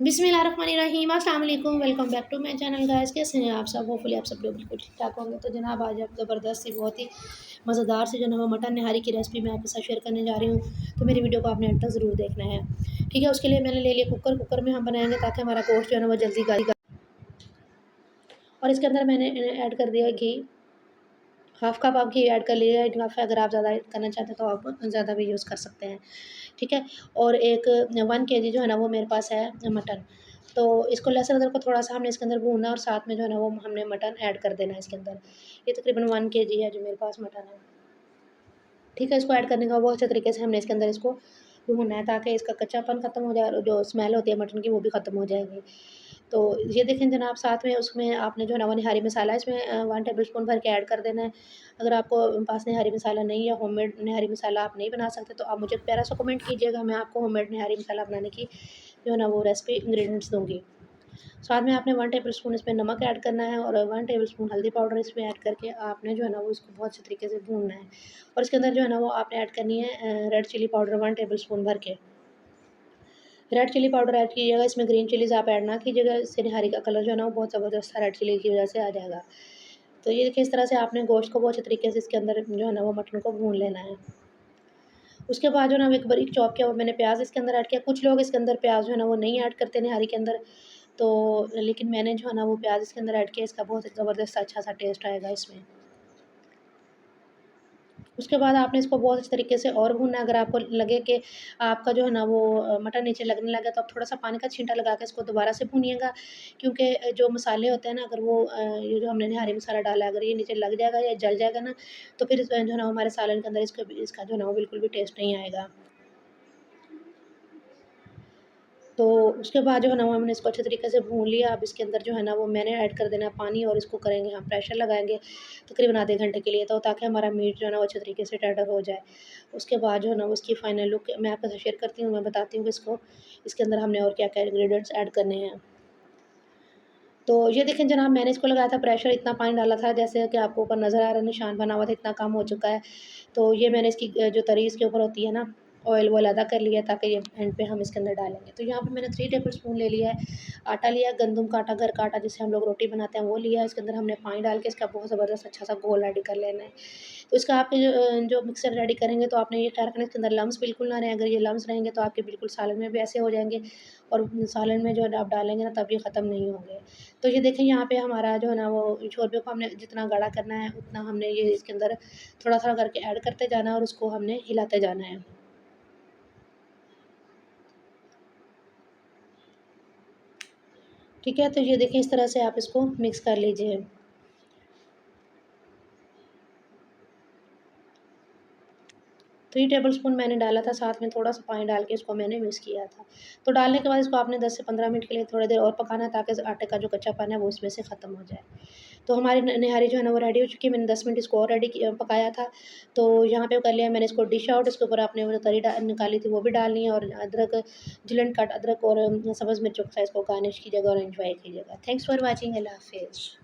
बिस्मिल्लाहिर्रहमानिर्रहीम, अस्सलाम वालेकुम। Welcome back to my channel guys. कैसे हैं आप सब? होपफुली आप सब लोग बिल्कुल ठीक ठाक होंगे। तो जनाब आज आप ज़बरदस्त सी बहुत ही मज़ेदार से जो है वो मटन निहारी की रेसिपी मैं आपके साथ शेयर करने जा रही हूँ। तो मेरी वीडियो को आपने अंत तक ज़रूर देखना है, ठीक है। उसके लिए मैंने ले लिया कुकर में हम बनाएंगे ताकि हमारा गोश्त जो है ना वो जल्दी गाढ़ा। और इसके अंदर मैंने ऐड कर दिया घी। हाफ़ कप आप घी ऐड कर लीजिए। इनफ अगर आप ज़्यादा करना चाहते हैं तो आप ज़्यादा भी यूज़ कर सकते हैं, ठीक है। और एक 1 केजी जो है ना वो मेरे पास है मटन। तो इसको लहसुन अदरक को थोड़ा-सा हमने इसके अंदर भूनना और साथ में जो है ना वो हमने मटन ऐड कर देना है इसके अंदर। ये तकरीबन 1 केजी है जो मेरे पास मटन है, ठीक है। इसको ऐड करने के बाद बहुत अच्छे तरीके से हमने इसके अंदर इसको भूनना है ताकि इसका कच्चापन ख़त्म हो जाए और जो स्मेल होती है मटन की वो भी ख़त्म हो जाएगी। तो ये देखें जनाब, साथ में उसमें आपने जो है ना वो निहारी मसाला इसमें 1 टेबल स्पून भर के ऐड कर देना है। अगर आपको पास निहारी मसाला नहीं या होममेड निहारी मसाला आप नहीं बना सकते तो आप मुझे प्यारा सा कमेंट कीजिएगा, मैं आपको होममेड निहारी मसाला बनाने की जो है ना वो रेसिपी इंग्रेडिएंट्स दूँगी। साथ में आपने 1 टेबल स्पून इसमें नमक ऐड करना है और 1 टेबल स्पून हल्दी पाउडर इसमें ऐड करके आपने जो है ना वो इसको बहुत अच्छे तरीके से भूनना है। और इसके अंदर जो है ना वो आपने ऐड करनी है red chilli powder 1 tablespoon भर के। रेड चिली पाउडर ऐड कीजिएगा, इसमें ग्रीन चिलीज़ आप ऐड ना कीजिएगा, इससे निहारी का कलर जो है ना वो बहुत ज़बरदस्त रेड चिली की वजह से आ जाएगा। तो ये देखिए इस तरह से आपने गोश्त को बहुत अच्छे तरीके से इसके अंदर जो है ना वो मटन को भून लेना है। उसके बाद जो है ना एक बारीक चॉप किया हुआ मैंने प्याज़ इसके अंदर ऐड किया। कुछ लोग इसके अंदर प्याज़ जो है ना वो नहीं ऐड करते निहारी के अंदर, तो लेकिन मैंने जो है ना वो प्याज़ इसके अंदर ऐड किया, इसका बहुत ज़बरदस्त अच्छा-सा टेस्ट आएगा इसमें। उसके बाद आपने इसको बहुत अच्छे तरीके से और भूनना है। अगर आपको लगे कि आपका जो है ना वो मटन नीचे लगने लगा तो आप थोड़ा-सा पानी का छींटा लगा के इसको दोबारा से भूनिएगा, क्योंकि जो मसाले होते हैं ना, अगर वो ये जो हमने निहारी मसाला डाला है अगर ये नीचे लग जाएगा या जल जाएगा ना, तो फिर जो है ना हमारे सालन के अंदर इसका जो है ना वो बिल्कुल भी टेस्ट नहीं आएगा। तो उसके बाद जो है ना वो हमने इसको अच्छे तरीके से भून लिया। अब इसके अंदर जो है ना वो मैंने ऐड कर देना है पानी और इसको करेंगे हम प्रेशर लगाएँगे तकरीबन आधे घंटे के लिए, तो ताकि हमारा मीट जो है ना वो अच्छे तरीके से टेंडर हो जाए। उसके बाद जो है ना उसकी फाइनल लुक मैं आपके साथ शेयर करती हूँ, मैं बताती हूँ कि इसके अंदर हमने और क्या-क्या इंग्रीडिएंट्स ऐड करने हैं। तो ये देखें जनाब, मैंने इसको लगाया था प्रेशर, इतना पानी डाला था जैसे कि आपको ऊपर नज़र आ रहा है निशान बना हुआ था, इतना कम हो चुका है। तो ये मैंने इसकी जो तरी इसके ऊपर होती है ना ऑयल, वो अलग कर लिया ताकि ये एंड पे हम इसके अंदर डालेंगे। तो यहाँ पे मैंने 3 टेबल स्पून ले लिया है आटा लिया है, गंदम का आटा, घर का आटा जिससे हम लोग रोटी बनाते हैं वो लिया है। इसके अंदर हमने पानी डाल के इसका बहुत ज़बरदस्त अच्छा सा घोल रेडी कर लेना है। तो इसका आपके जो मिक्सर रेडी करेंगे तो आपने ये ख्याल रखना है इसके अंदर लम्स बिल्कुल ना रहें। अगर ये लम्स रहेंगे तो आपके बिल्कुल सालन में भी ऐसे हो जाएंगे और सालन में जो है आप डालेंगे ना तब ये ख़त्म नहीं होंगे। तो ये देखें यहाँ पे हमारा जो है ना वो शोरबे को हमने जितना गाढ़ा करना है उतना हमने ये इसके अंदर थोड़ा-थोड़ा करके ऐड करते जाना है और उसको हमने हिलाते जाना है। ठीक है, तो ये देखिए इस तरह से आप इसको मिक्स कर लीजिए। 3 टेबलस्पून मैंने डाला था, साथ में थोड़ा-सा पानी डाल के इसको मैंने मिक्स किया था। तो डालने के बाद इसको आपने 10 से 15 मिनट के लिए थोड़ी देर और पकाना है ताकि आटे का जो कच्चापन है वो इसमें से ख़त्म हो जाए। तो हमारी निहारी जो है ना वो रेडी हो चुकी है। मैंने 10 मिनट इसको और रेडी किया पकाया था। तो यहाँ पे कर लिया मैंने इसको डिश आउट। इसके ऊपर आपने वो जो तरी निकाली थी वो भी डालनी है और अदरक, जिलेंट कट अदरक और सब्ज़ मिर्चों के साथ इसको गार्निश कीजिएगा और एन्जॉय कीजिएगा। Thanks for watching. अल्लाह हाफ़िज़।